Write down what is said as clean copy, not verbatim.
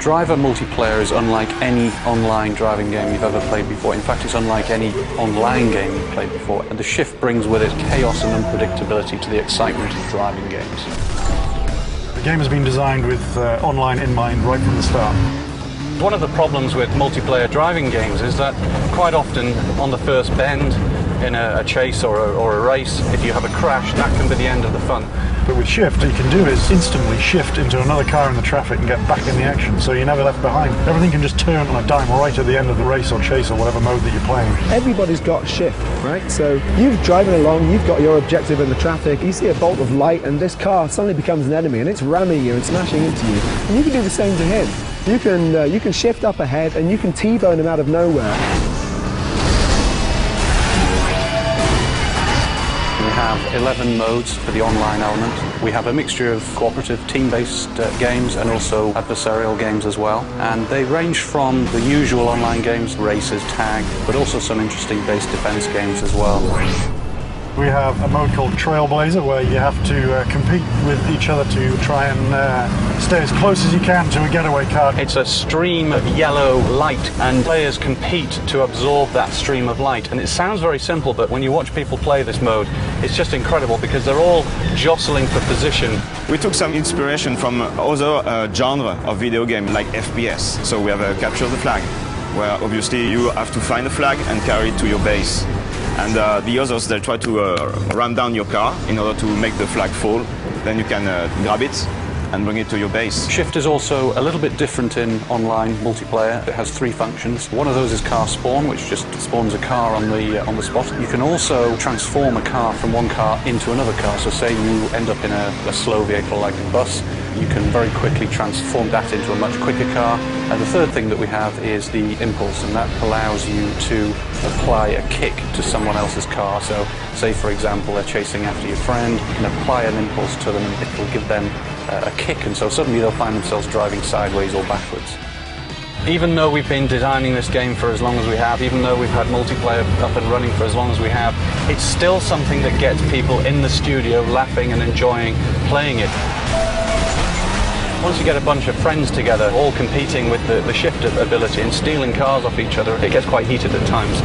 Driver multiplayer is unlike any online driving game you've ever played before. In fact, it's unlike any online game you've played before. And the Shift brings with it chaos and unpredictability to the excitement of driving games. The game has been designed with online in mind right from the start. One of the problems with multiplayer driving games is that quite often on the first bend in a chase or a race, if you have a crash, that can be the end of the fun. But with Shift, what you can do is instantly shift into another car in the traffic and get back in the action, so you're never left behind. Everything can just turn on a dime right at the end of the race or chase or whatever mode that you're playing. Everybody's got Shift, right? So you're driving along, you've got your objective in the traffic, you see a bolt of light and this car suddenly becomes an enemy and it's ramming you and smashing into you. And you can do the same to him. You can shift up ahead and you can T-bone him out of nowhere. We have 11 modes for the online element. We have a mixture of cooperative, team-based games and also adversarial games as well. And they range from the usual online games, races, tag, but also some interesting base defense games as well. We have a mode called Trailblazer where you have to compete with each other to try and stay as close as you can to a getaway car. It's a stream of yellow light and players compete to absorb that stream of light. And it sounds very simple, but when you watch people play this mode, it's just incredible because they're all jostling for position. We took some inspiration from other genre of video game like FPS. So we have a Capture the Flag, where obviously you have to find a flag and carry it to your base. And the others, they try to ram down your car in order to make the flag fall. Then you can grab it and bring it to your base. Shift is also a little bit different in online multiplayer. It has 3 functions. One of those is car spawn, which just spawns a car on the spot. You can also transform a car from one car into another car. So say you end up in a slow vehicle like a bus, you can very quickly transform that into a much quicker car. And the third thing that we have is the impulse, and that allows you to apply a kick to someone else's car. So say, for example, they're chasing after your friend, you can apply an impulse to them and it will give them a kick, and so suddenly they'll find themselves driving sideways or backwards. Even though we've been designing this game for as long as we have, even though we've had multiplayer up and running for as long as we have, it's still something that gets people in the studio laughing and enjoying playing it. Once you get a bunch of friends together, all competing with the Shift ability and stealing cars off each other, it gets quite heated at times.